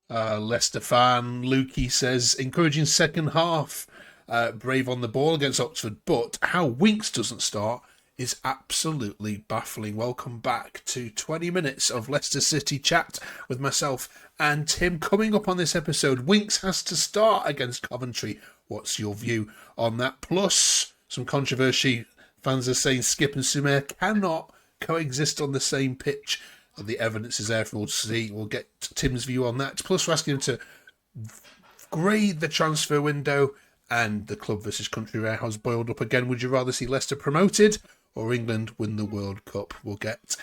Leicester fan Lukey says, encouraging second half. Brave on the ball against Oxford, but how Winks doesn't start is absolutely baffling. Welcome back to 20 minutes of Leicester City chat with myself and Tim. Coming up on this episode, Winks has to start against Coventry. What's your view on that? Plus, some controversy. Fans are saying Skip and Sumer cannot coexist on the same pitch. The evidence is there for all to see. We'll get Tim's view on that. Plus, we're asking him to grade the transfer window and the club versus country warehouse boiled up again. Would you rather see Leicester promoted or England win the World Cup? We'll get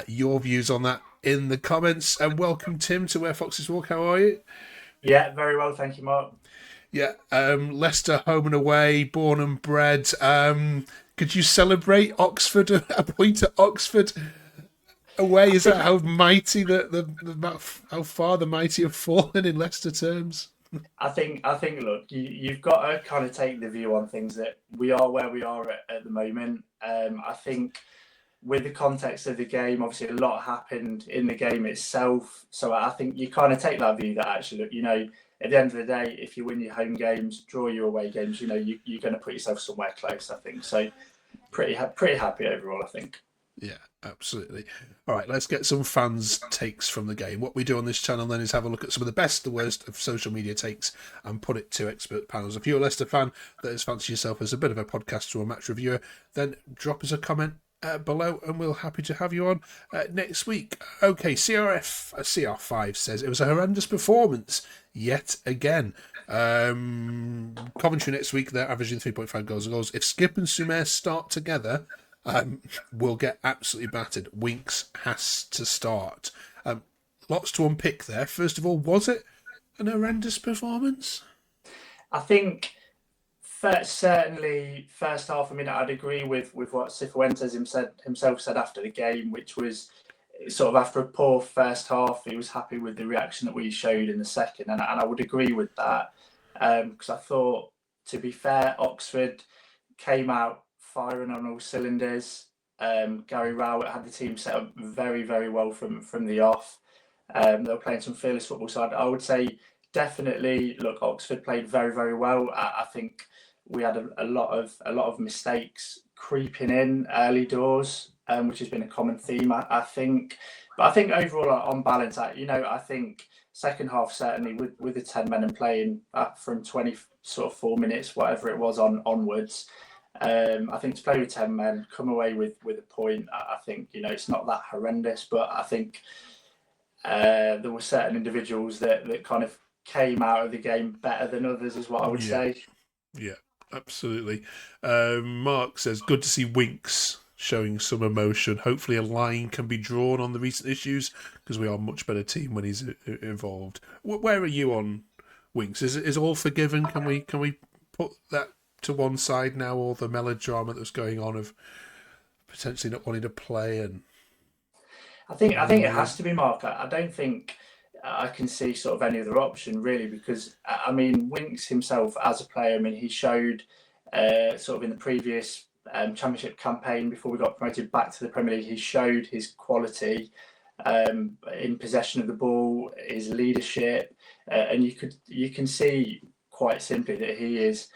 your views on that in the comments. And welcome, Tim, to Where Foxes Walk. How are you? Yeah, very well, thank you, Mark. Yeah, Leicester home and away, born and bred. Could you celebrate Oxford, a point at Oxford away? Is that how mighty how far the mighty have fallen in Leicester terms? I think. Look, you've got to kind of take the view on things that we are where we are at the moment. I think with the context of the game, obviously a lot happened in the game itself. So I think you kind of take that view that actually, look, at the end of the day, if you win your home games, draw your away games, you're going to put yourself somewhere close. I think so. Pretty happy overall, I think. Yeah, absolutely. All right, let's get some fans' takes from the game. What we do on this channel then is have a look at some of the best, the worst of social media takes and put it to expert panels. If you're a Leicester fan that has fancied yourself as a bit of a podcaster or match reviewer, then drop us a comment below and we'll happy to have you on next week. Okay, CR5 says, it was a horrendous performance yet again. Coventry next week, they're averaging 3.5 goals. If Skip and Sumer start together, we'll get absolutely battered. Winks has to start. Lots to unpick there. First of all, was it an horrendous performance? I think certainly first half. I mean, I'd agree with what Cifuentes himself said after the game, which was sort of after a poor first half, he was happy with the reaction that we showed in the second, and I would agree with that because I thought, to be fair, Oxford came out firing on all cylinders. Gary Rowett had the team set up very, very well from the off. They were playing some fearless football. So I would say definitely, look, Oxford played very, very well. I think we had a lot of mistakes creeping in early doors, which has been a common theme, I think. But I think overall, on balance, I think second half certainly with the 10 men and playing from 24 minutes, whatever it was onwards. I think to play with 10 men, come away with a point, I think, it's not that horrendous, but I think there were certain individuals that kind of came out of the game better than others, is what I would say. Yeah, absolutely. Mark says, good to see Winks showing some emotion. Hopefully a line can be drawn on the recent issues because we are a much better team when he's involved. Where are you on Winks? Is all forgiven? Can we put that to one side now, all the melodrama that's going on of potentially not wanting to play? And I think it has to be, Mark. I don't think I can see sort of any other option really, because I mean, Winks himself as a player, I mean, he showed sort of in the previous Championship campaign before we got promoted back to the Premier League, he showed his quality in possession of the ball, his leadership, and you can see quite simply that he is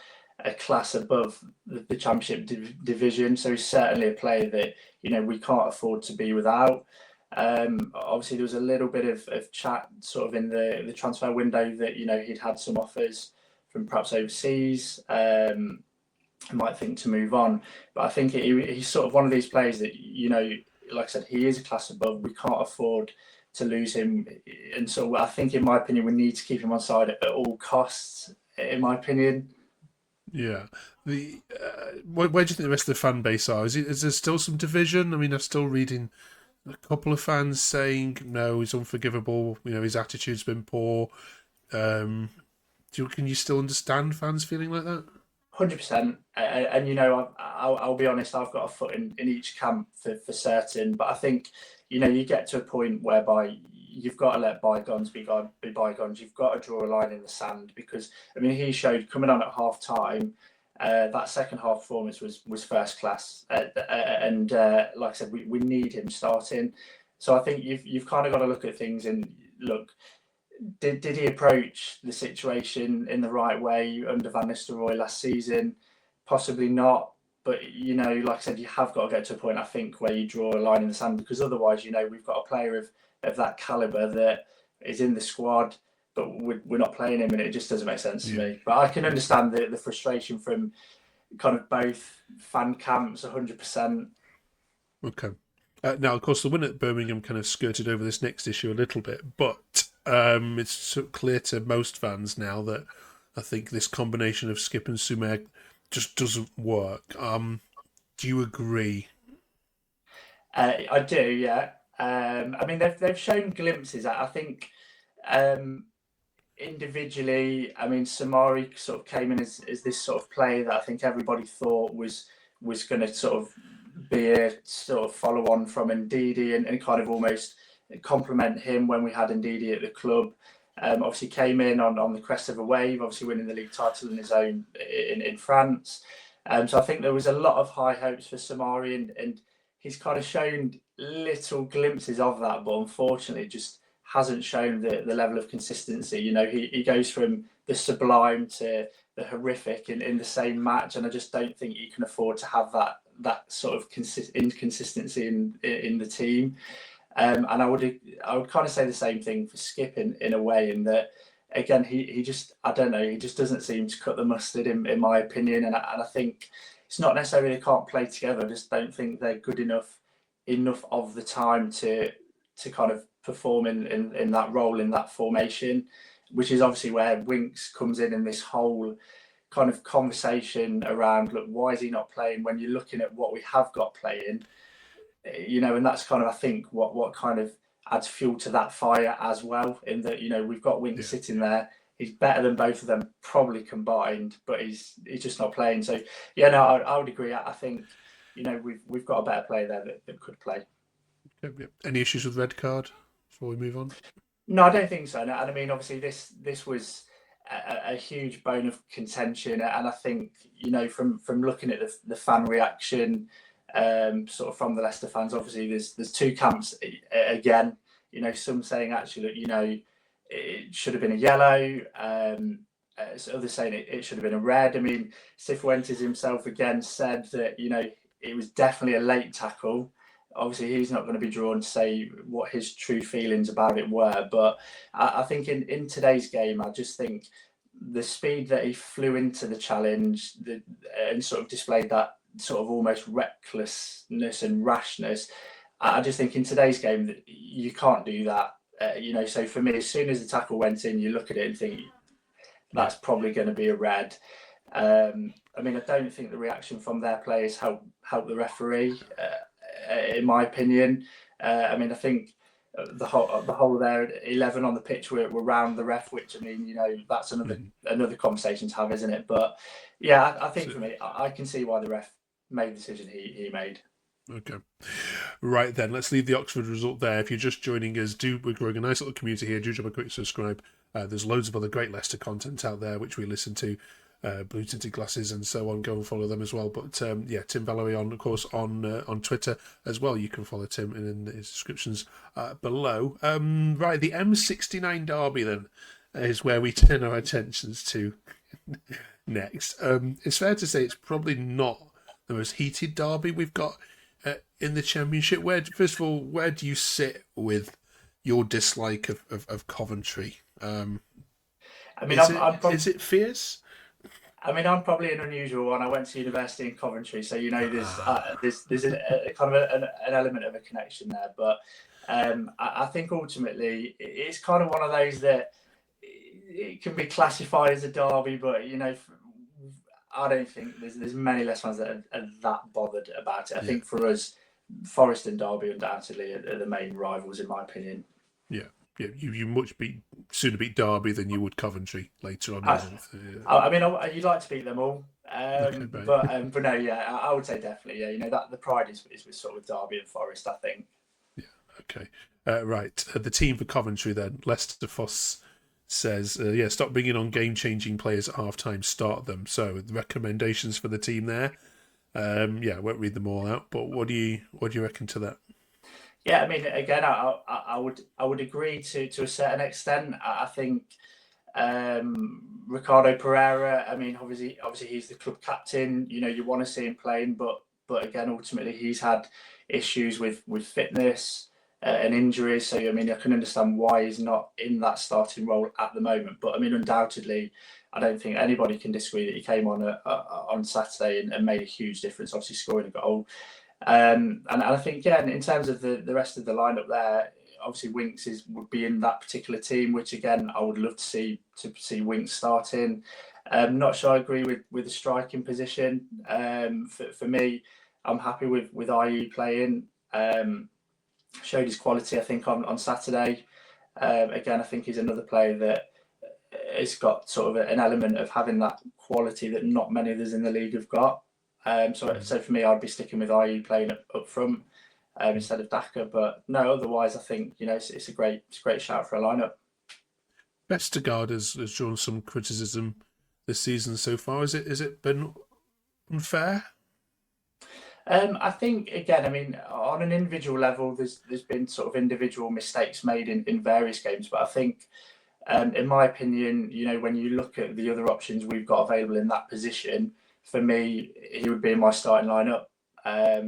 a class above the Championship division. So he's certainly a player that we can't afford to be without. Obviously, there was a little bit of chat sort of in the transfer window that he'd had some offers from perhaps overseas. I might think to move on, but I think he's sort of one of these players that like I said, he is a class above. We can't afford to lose him, and so I think, in my opinion, we need to keep him on side at all costs. In my opinion. Yeah. Where do you think the rest of the fan base are? Is there still some division? I mean, I'm still reading a couple of fans saying no, he's unforgivable. His attitude's been poor. Can you still understand fans feeling like that? 100%. And I'll be honest, I've got a foot in each camp for certain. But I think you get to a point whereby you've got to let bygones be bygones. You've got to draw a line in the sand, because I mean, he showed coming on at half time. That second half performance was first class, and like I said, we need him starting. So I think you've kind of got to look at things and look. did he approach the situation in the right way under Van Nistelrooy last season? Possibly not. But, like I said, you have got to get to a point, I think, where you draw a line in the sand, because otherwise, we've got a player of that calibre that is in the squad, but we're not playing him, and it just doesn't make sense to me. But I can understand the frustration from kind of both fan camps 100%. Okay. Now, of course, the win at Birmingham kind of skirted over this next issue a little bit, but it's so clear to most fans now that I think this combination of Skip and Sumer just doesn't work. Do you agree? I do, yeah. I mean, they've shown glimpses. I think individually, I mean, Samari sort of came in as this sort of player that I think everybody thought was going to sort of be a sort of follow on from Ndidi and kind of almost complement him when we had Ndidi at the club. Obviously came in on the crest of a wave, obviously winning the league title in his own in France. So I think there was a lot of high hopes for Samari, and he's kind of shown little glimpses of that, but unfortunately just hasn't shown the level of consistency. He goes from the sublime to the horrific in the same match, and I just don't think you can afford to have that sort of inconsistency in the team. And I would kind of say the same thing for Skip in a way, in that again he just, I don't know, he just doesn't seem to cut the mustard in my opinion, and I think it's not necessarily they can't play together. I just don't think they're good enough of the time to kind of perform in that role, in that formation, which is obviously where Winks comes in this whole kind of conversation around, look, why is he not playing when you're looking at what we have got playing, and that's kind of, I think, what kind of adds fuel to that fire as well, in that, we've got Winks sitting there. He's better than both of them probably combined, but he's just not playing. So yeah, no, I would agree. I think, we've got a better player there that could play. Any issues with red card before we move on? No, I don't think so. And I mean, obviously, this was a huge bone of contention, and I think, from looking at the fan reaction, sort of from the Leicester fans, obviously there's two camps again. Some saying actually, it should have been a yellow. Others saying it should have been a red. I mean, Cifuentes himself again said that it was definitely a late tackle. Obviously, he's not going to be drawn to say what his true feelings about it were. But I think in today's game, I just think the speed that he flew into the challenge and sort of displayed that sort of almost recklessness and rashness, I just think in today's game that you can't do that. So for me, as soon as the tackle went in, you look at it and think that's probably going to be a red. I mean, I don't think the reaction from their players helped the referee. In my opinion, I mean, I think the whole there 11 on the pitch were round the ref, which, I mean, that's another conversation to have, isn't it? But yeah, I think for me, I can see why the ref made the decision he made. Okay. Right then, let's leave the Oxford result there. If you're just joining us, we're growing a nice little community here. Do drop a quick subscribe. There's loads of other great Leicester content out there, which we listen to. Blue Tinted Glasses and so on. Go and follow them as well. But Tim Valery of course on Twitter as well. You can follow Tim in his descriptions below. Right, the M69 derby then is where we turn our attentions to next. It's fair to say it's probably not the most heated derby we've got in the Championship. First of all, where do you sit with your dislike of Coventry? I mean, is it fierce? I mean, I'm probably an unusual one. I went to university in Coventry, so there's a kind of an element of a connection there. But I think ultimately it's kind of one of those that it can be classified as a derby, but I don't think there's many less fans that are that bothered about it. I think for us, Forest and Derby undoubtedly are the main rivals, in my opinion. Yeah. Yeah, you sooner beat Derby than you would Coventry later on. I mean, you'd like to beat them all, but no, yeah, I would say definitely, yeah. That the pride is with sort of Derby and Forest, I think. Yeah. Okay. Right. The team for Coventry then. Lester Foss says, stop bringing on game-changing players at half-time. Start them. So the recommendations for the team there. I won't read them all out, but what do you reckon to that? Yeah, I mean, again, I would agree to a certain extent. I think Ricardo Pereira. I mean, obviously he's the club captain. You know, you want to see him playing, but again, ultimately he's had issues with fitness and injuries. So I mean, I can understand why he's not in that starting role at the moment. But I mean, undoubtedly, I don't think anybody can disagree that he came on Saturday and made a huge difference. Obviously, scoring a goal. And I think, yeah, in terms of the rest of the lineup there, obviously Winks would be in that particular team, which again I would love to see Winks starting. Not sure I agree with the striking position. For me, I'm happy with IE playing. Showed his quality, I think, on Saturday. Again, I think he's another player that has got sort of an element of having that quality that not many others in the league have got. So for me, I'd be sticking with IE playing up front instead of Daka. But no, otherwise, I think it's a great shout for a lineup. Vestergaard has drawn some criticism this season so far. Is it been unfair? I think again, I mean, on an individual level, there's been sort of individual mistakes made in various games, but I think. In my opinion, when you look at the other options we've got available in that position, for me, he would be in my starting lineup. I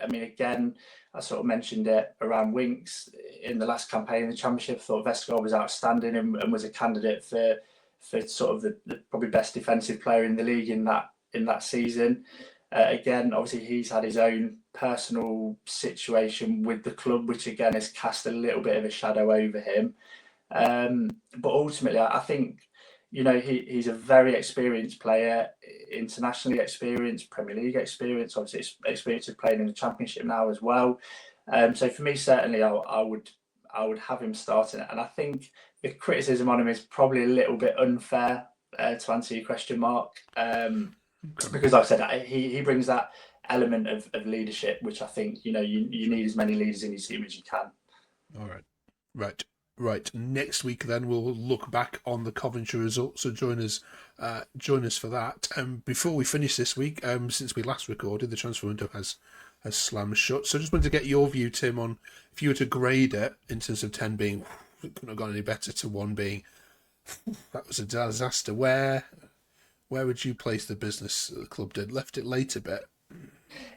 mean, again, I sort of mentioned it around Winks in the last campaign in the Championship. I thought Vestergaard was outstanding and was a candidate for sort of the probably best defensive player in the league in that season. Again, obviously, he's had his own personal situation with the club, which again has cast a little bit of a shadow over him. But ultimately, I think he's a very experienced player, internationally experienced, Premier League experience, obviously experience of playing in the Championship now as well. So for me, certainly, I would have him starting, and I think the criticism on him is probably a little bit unfair to answer your question, Mark, because like I said, he brings that element of leadership, which I think you need as many leaders in your team as you can. All right. Right. Next week, then we'll look back on the Coventry results. So join us for that. Before we finish this week, since we last recorded, the transfer window has slammed shut. So just wanted to get your view, Tim, on if you were to grade it in terms of 10 being it couldn't have gone any better to 1 being that was a disaster. Where would you place the business the club did? Left it late a bit.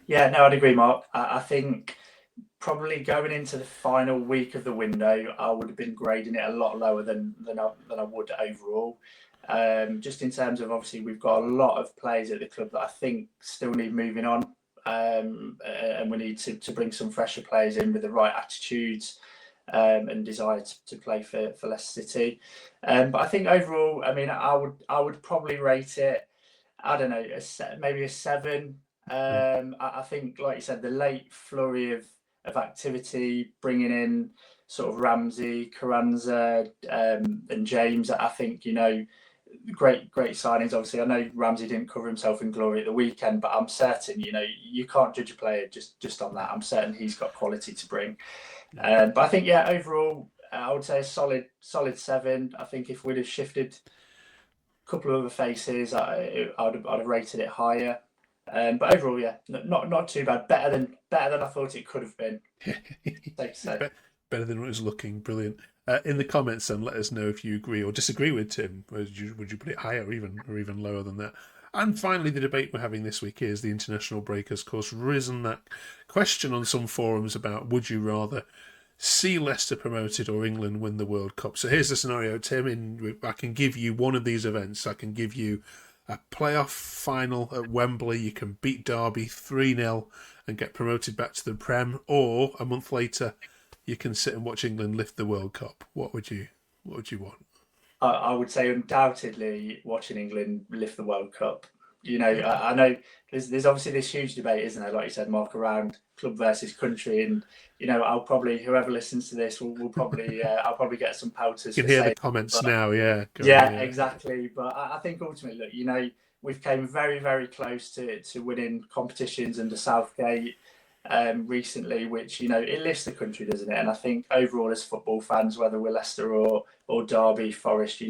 Yeah, no, I'd agree, Mark. I think. Probably going into the final week of the window, I would have been grading it a lot lower than I would overall. Just in terms of obviously we've got a lot of players at the club that I think still need moving on, and we need to bring some fresher players in with the right attitudes and desire to play for Leicester City. But I think overall, I mean, I would probably rate it. I don't know, maybe a 7. I think, like you said, the late flurry of activity, bringing in sort of Ramsey, Carranza, and James. I think great signings. Obviously, I know Ramsey didn't cover himself in glory at the weekend, but I'm certain you can't judge a player just on that. I'm certain he's got quality to bring. But I think overall, I would say a solid 7. I think if we'd have shifted a couple of other faces, I'd have rated it higher. But overall, yeah, not too bad. Better than I thought it could have been. Safe to say. Better than it was looking. Brilliant. In the comments, then let us know if you agree or disagree with Tim. Would you put it higher or even lower than that? And finally, the debate we're having this week is the international break has, of course, risen that question on some forums about would you rather see Leicester promoted or England win the World Cup. So here's the scenario, Tim. I can give you one of these events. I can give you a playoff final at Wembley. You can beat Derby 3-0 and get promoted back to the Prem, or a month later you can sit and watch England lift the World Cup. What would you want? I would say undoubtedly watching England lift the World Cup. I know there's obviously this huge debate, isn't there? Like you said, Mark, around club versus country, and I'll probably, whoever listens to this will probably I'll probably get some pelters. You can hear the comments now, yeah. Yeah, exactly. But I think ultimately, look, we've came very, very close to winning competitions under Southgate recently, which it lifts the country, doesn't it? And I think overall, as football fans, whether we're Leicester or Derby, Forest,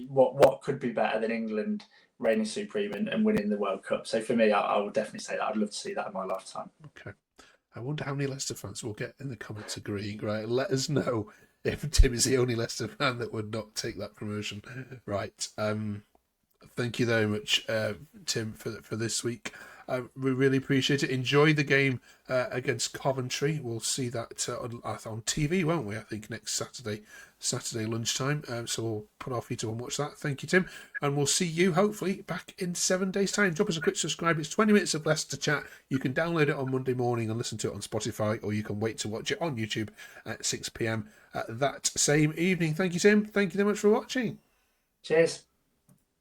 what could be better than England reigning supreme and winning the World Cup? So for me, I would definitely say that I'd love to see that in my lifetime. Okay. I wonder how many Leicester fans will get in the comments agreeing, right? Let us know if Tim is the only Leicester fan that would not take that promotion. Right. Thank you very much, Tim, for this week. We really appreciate it. Enjoy the game against Coventry. We'll see that on TV, won't we? I think next Saturday lunchtime. So we'll put our feet up and watch that. Thank you, Tim. And we'll see you, hopefully, back in 7 days' time. Drop us a quick subscribe. It's 20 minutes of Leicester chat. You can download it on Monday morning and listen to it on Spotify, or you can wait to watch it on YouTube at 6 p.m. that same evening. Thank you, Tim. Thank you very much for watching. Cheers.